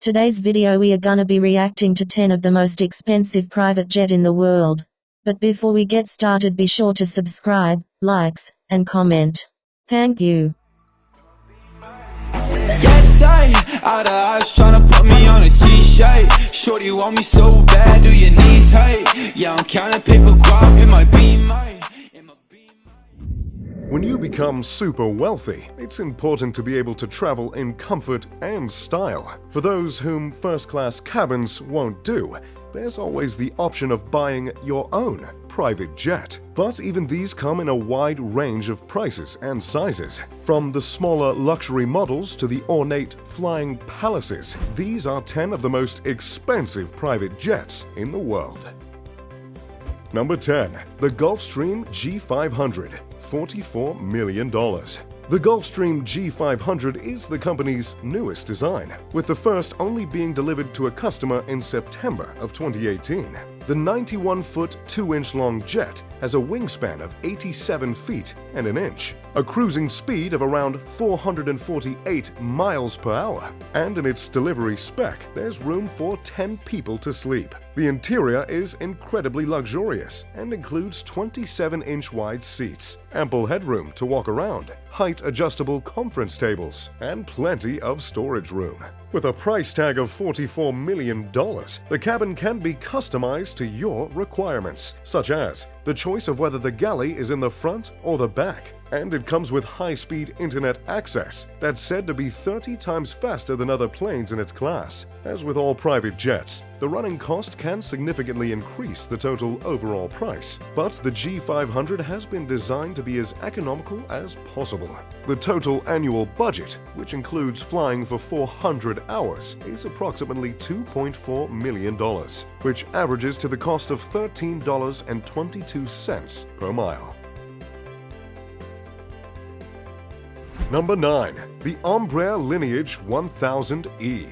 Today's video we are gonna be reacting to 10 of the most expensive private jet in the world. But before we get started, be sure to subscribe, likes, and comment. Thank you. Yes, out of eyes tryna put me on a t-shirt. Shorty want me so bad, do your knees hurt? Yeah, I'm counting paper guap in my beamer. When you become super wealthy, it's important to be able to travel in comfort and style. For those whom first-class cabins won't do, there's always the option of buying your own private jet. But even these come in a wide range of prices and sizes. From the smaller luxury models to the ornate flying palaces, these are 10 of the most expensive private jets in the world. Number 10. The Gulfstream G500. $44 million. The Gulfstream G500 is the company's newest design, with the first only being delivered to a customer in September of 2018. The 91-foot, 2-inch long jet has a wingspan of 87 feet and an inch, a cruising speed of around 448 miles per hour, and in its delivery spec, there's room for 10 people to sleep. The interior is incredibly luxurious and includes 27-inch wide seats, ample headroom to walk around, height-adjustable conference tables, and plenty of storage room. With a price tag of $44 million, the cabin can be customized to your requirements, such as the choice of whether the galley is in the front or the back. And it comes with high-speed internet access that's said to be 30 times faster than other planes in its class. As with all private jets, the running cost can significantly increase the total overall price, but the G500 has been designed to be as economical as possible. The total annual budget, which includes flying for 400 hours, is approximately $2.4 million, which averages to the cost of $13.22 per mile. Number 9. The Embraer Lineage 1000E.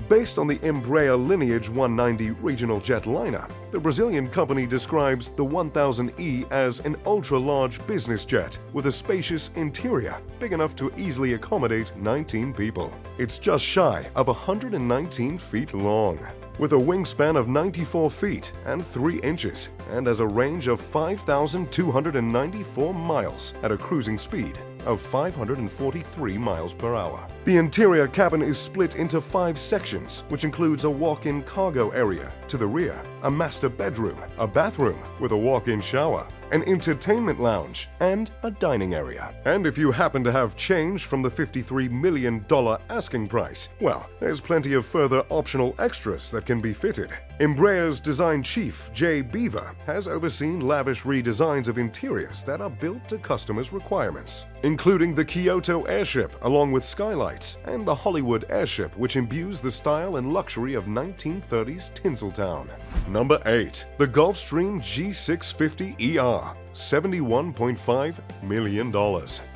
Based on the Embraer Lineage 190 regional jetliner, the Brazilian company describes the 1000E as an ultra-large business jet with a spacious interior big enough to easily accommodate 19 people. It's just shy of 119 feet long, with a wingspan of 94 feet and 3 inches, and has a range of 5,294 miles at a cruising speed of 543 miles per hour. The interior cabin is split into 5 sections, which includes a walk-in cargo area to the rear, a master bedroom, a bathroom with a walk-in shower, an entertainment lounge, and a dining area. And if you happen to have change from the $53 million asking price, well, there's plenty of further optional extras that can be fitted. Embraer's design chief, Jay Beaver, has overseen lavish redesigns of interiors that are built to customers' requirements, including the Kyoto airship along with skylights, and the Hollywood airship, which imbues the style and luxury of 1930s Tinseltown. Number 8. The Gulfstream G650ER. $71.5 million.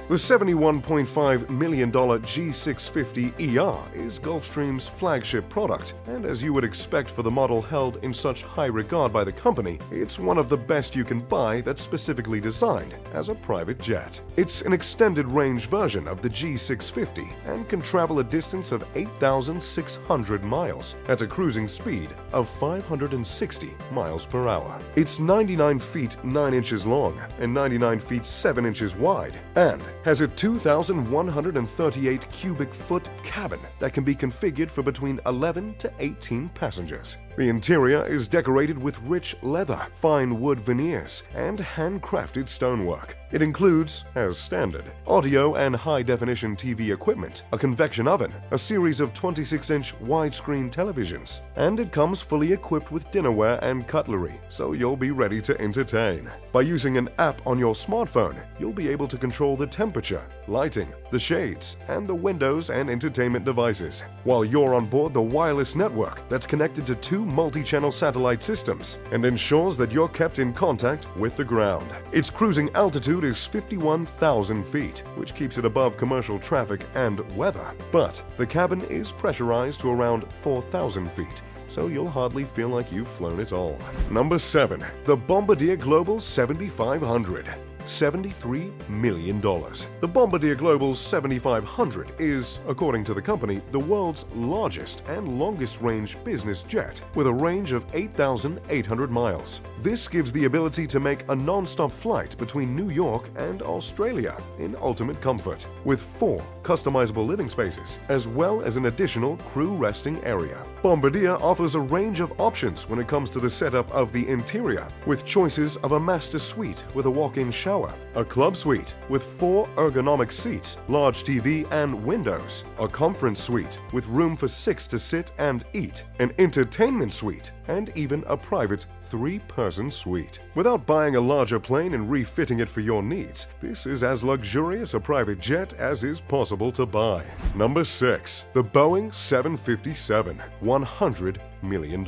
The $71.5 million G650ER is Gulfstream's flagship product, and as you would expect for the model held in such high regard by the company, it's one of the best you can buy that's specifically designed as a private jet. It's an extended range version of the G650 and can travel a distance of 8,600 miles at a cruising speed of 560 miles per hour. It's 99 feet 9 inches long and 99 feet 7 inches wide, and has a 2,138 cubic foot cabin that can be configured for between 11 to 18 passengers. The interior is decorated with rich leather, fine wood veneers, and handcrafted stonework. It includes, as standard, audio and high-definition TV equipment, a convection oven, a series of 26-inch widescreen televisions, and it comes fully equipped with dinnerware and cutlery, so you'll be ready to entertain. By using an app on your smartphone, you'll be able to control the temperature, lighting, the shades, and the windows and entertainment devices, while you're on board the wireless network that's connected to 2 multi-channel satellite systems and ensures that you're kept in contact with the ground. Its cruising altitude is 51,000 feet, which keeps it above commercial traffic and weather, but the cabin is pressurized to around 4,000 feet, so you'll hardly feel like you've flown it all. Number 7. The Bombardier Global 7500. $73 million. The Bombardier Global 7500 is, according to the company, the world's largest and longest-range business jet, with a range of 8,800 miles. This gives the ability to make a non-stop flight between New York and Australia in ultimate comfort, with 4 customizable living spaces, as well as an additional crew resting area. Bombardier offers a range of options when it comes to the setup of the interior, with choices of a master suite with a walk-in shower, a club suite with 4 ergonomic seats, large TV and windows, a conference suite with room for 6 to sit and eat, an entertainment suite, and even a private 3-person suite. Without buying a larger plane and refitting it for your needs, this is as luxurious a private jet as is possible to buy. Number 6. The Boeing 757, $100 million.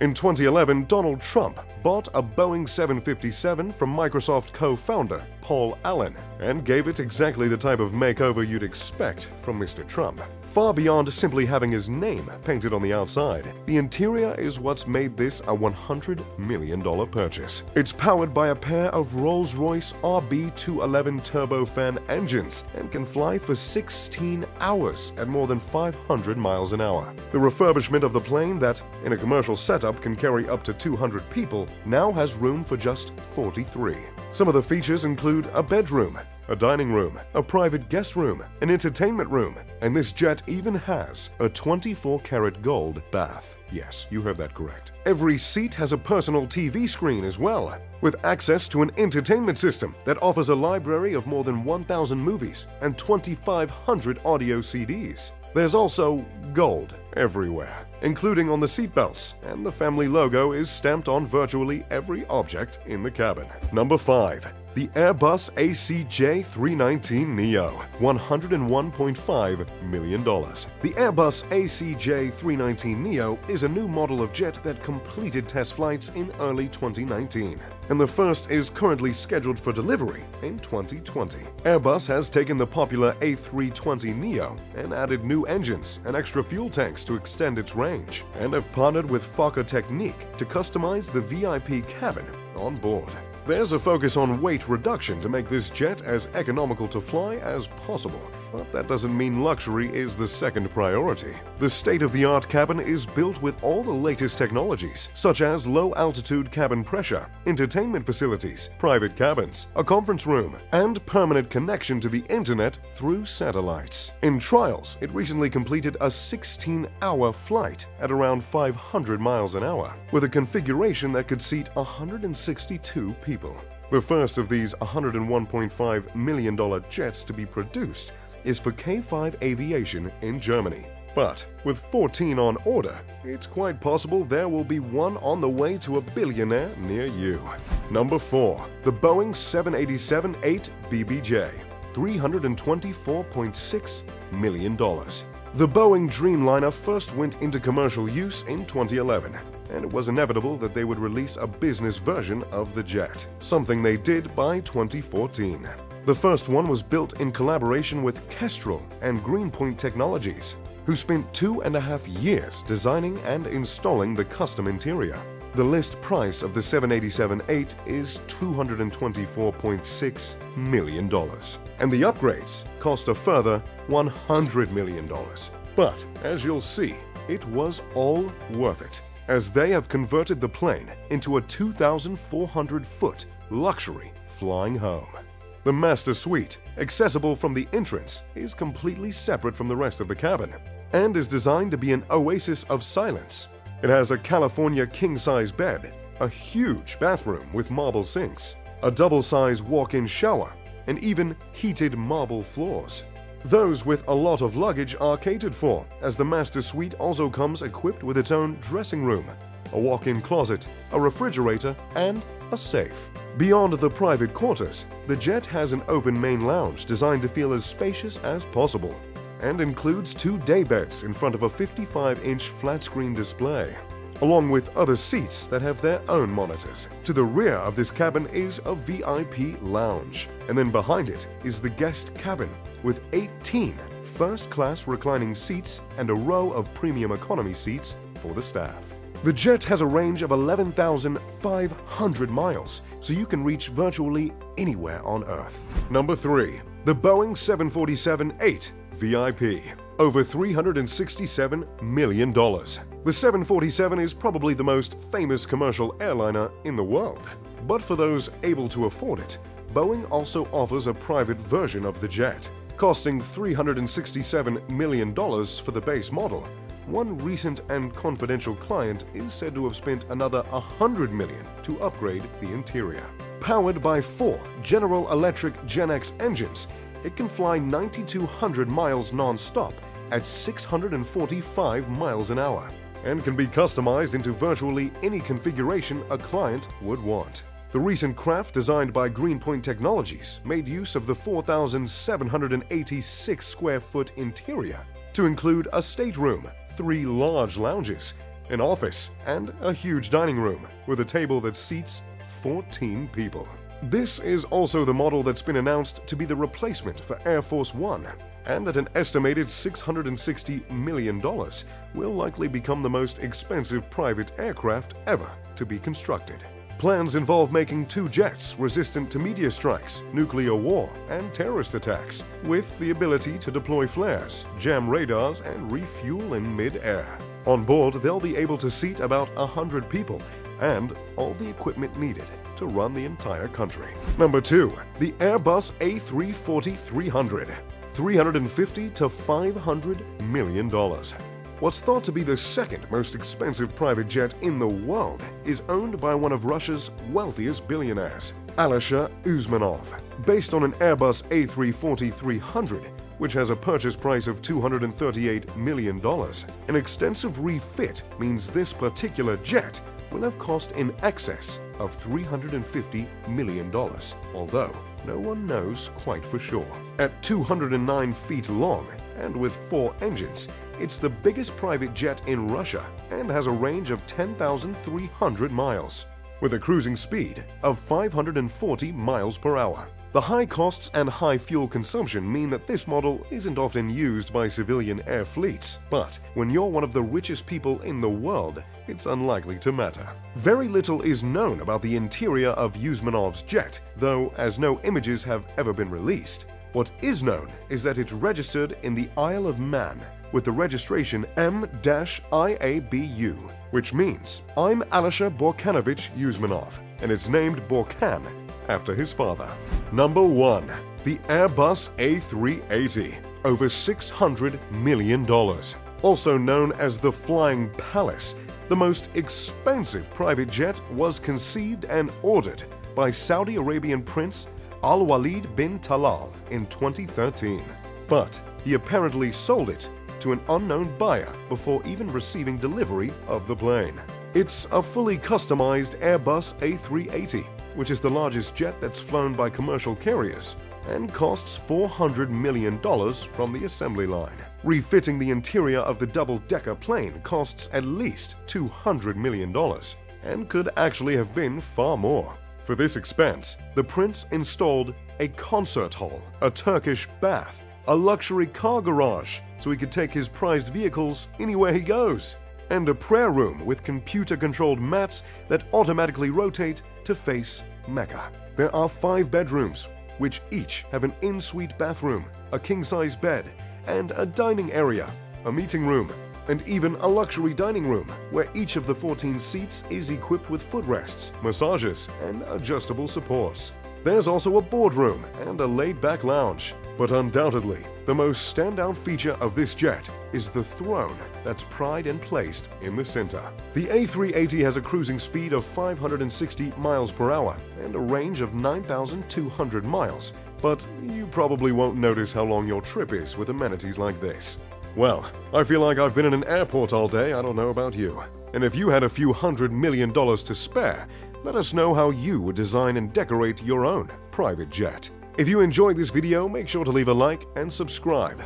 In 2011, Donald Trump bought a Boeing 757 from Microsoft co-founder Paul Allen and gave it exactly the type of makeover you'd expect from Mr. Trump. Far beyond simply having his name painted on the outside, the interior is what's made this a $100 million purchase. It's powered by a pair of Rolls-Royce RB211 turbofan engines and can fly for 16 hours at more than 500 miles an hour. The refurbishment of the plane that, in a commercial setup, can carry up to 200 people now has room for just 43. Some of the features include a bedroom, a dining room, a private guest room, an entertainment room, and this jet even has a 24-karat gold bath. Yes, you heard that correct. Every seat has a personal TV screen as well, with access to an entertainment system that offers a library of more than 1,000 movies and 2,500 audio CDs. There's also gold everywhere, including on the seatbelts, and the family logo is stamped on virtually every object in the cabin. Number 5. The Airbus ACJ319neo, $101.5 million. The Airbus ACJ319neo is a new model of jet that completed test flights in early 2019, and the first is currently scheduled for delivery in 2020. Airbus has taken the popular A320neo and added new engines and extra fuel tanks to extend its range, and have partnered with Fokker Technique to customize the VIP cabin on board. There's a focus on weight reduction to make this jet as economical to fly as possible, but that doesn't mean luxury is the second priority. The state-of-the-art cabin is built with all the latest technologies, such as low-altitude cabin pressure, entertainment facilities, private cabins, a conference room, and permanent connection to the internet through satellites. In trials, it recently completed a 16-hour flight at around 500 miles an hour, with a configuration that could seat 162 people. The first of these $101.5 million jets to be produced is for K5 Aviation in Germany. But with 14 on order, it's quite possible there will be one on the way to a billionaire near you. Number 4. The Boeing 787-8 BBJ, $324.6 million. The Boeing Dreamliner first went into commercial use in 2011. And it was inevitable that they would release a business version of the jet, something they did by 2014. The first one was built in collaboration with Kestrel and Greenpoint Technologies, who spent 2.5 years designing and installing the custom interior. The list price of the 787-8 is $224.6 million, and the upgrades cost a further $100 million. But, as you'll see, it was all worth it, as they have converted the plane into a 2,400-foot luxury flying home. The master suite, accessible from the entrance, is completely separate from the rest of the cabin and is designed to be an oasis of silence. It has a California king-size bed, a huge bathroom with marble sinks, a double-size walk-in shower, and even heated marble floors. Those with a lot of luggage are catered for, as the master suite also comes equipped with its own dressing room, a walk-in closet, a refrigerator, and a safe. Beyond the private quarters, the jet has an open main lounge designed to feel as spacious as possible, and includes 2 daybeds in front of a 55-inch flat-screen display, along with other seats that have their own monitors. To the rear of this cabin is a VIP lounge, and then behind it is the guest cabin, with 18 first-class reclining seats and a row of premium economy seats for the staff. The jet has a range of 11,500 miles, so you can reach virtually anywhere on Earth. Number 3. The Boeing 747-8 VIP. Over $367 million. The 747 is probably the most famous commercial airliner in the world. But for those able to afford it, Boeing also offers a private version of the jet, costing $367 million for the base model. One recent and confidential client is said to have spent another $100 million to upgrade the interior. Powered by 4 General Electric Gen X engines, it can fly 9,200 miles non-stop at 645 miles an hour and can be customized into virtually any configuration a client would want. The recent craft, designed by Greenpoint Technologies, made use of the 4,786 square foot interior to include a stateroom, 3 large lounges, an office, and a huge dining room with a table that seats 14 people. This is also the model that's been announced to be the replacement for Air Force One, and at an estimated $660 million, will likely become the most expensive private aircraft ever to be constructed. Plans involve making 2 jets resistant to meteor strikes, nuclear war, and terrorist attacks, with the ability to deploy flares, jam radars, and refuel in mid-air. On board, they'll be able to seat about 100 people and all the equipment needed to run the entire country. Number 2. The Airbus A340-300. $350 to $500 million. What's thought to be the second most expensive private jet in the world is owned by one of Russia's wealthiest billionaires, Alisher Usmanov. Based on an Airbus A340-300, which has a purchase price of $238 million, an extensive refit means this particular jet will have cost in excess of $350 million, although no one knows quite for sure. At 209 feet long and with 4 engines, it's the biggest private jet in Russia and has a range of 10,300 miles, with a cruising speed of 540 miles per hour. The high costs and high fuel consumption mean that this model isn't often used by civilian air fleets, but when you're one of the richest people in the world, it's unlikely to matter. Very little is known about the interior of Usmanov's jet, though as no images have ever been released. What is known is that it's registered in the Isle of Man with the registration M-IABU, which means I'm Alisher Borkanovich Usmanov, and it's named Borkan after his father. Number 1. The Airbus A380. Over $600 million. Also known as the Flying Palace, the most expensive private jet was conceived and ordered by Saudi Arabian Prince Al-Walid bin Talal in 2013. But he apparently sold it to an unknown buyer before even receiving delivery of the plane. It's a fully customized Airbus A380, which is the largest jet that's flown by commercial carriers and costs $400 million from the assembly line. Refitting the interior of the double-decker plane costs at least $200 million and could actually have been far more. For this expense, the prince installed a concert hall, a Turkish bath, a luxury car garage so he could take his prized vehicles anywhere he goes, and a prayer room with computer-controlled mats that automatically rotate to face Mecca. There are 5 bedrooms, which each have an in-suite bathroom, a king-size bed, and a dining area, a meeting room, and even a luxury dining room where each of the 14 seats is equipped with footrests, massages, and adjustable supports. There's also a boardroom and a laid-back lounge. But undoubtedly, the most standout feature of this jet is the throne that's pried and placed in the center. The A380 has a cruising speed of 560 miles per hour and a range of 9,200 miles, but you probably won't notice how long your trip is with amenities like this. Well, I feel like I've been in an airport all day, I don't know about you. And if you had a few $100 million to spare, let us know how you would design and decorate your own private jet. If you enjoyed this video, make sure to leave a like and subscribe.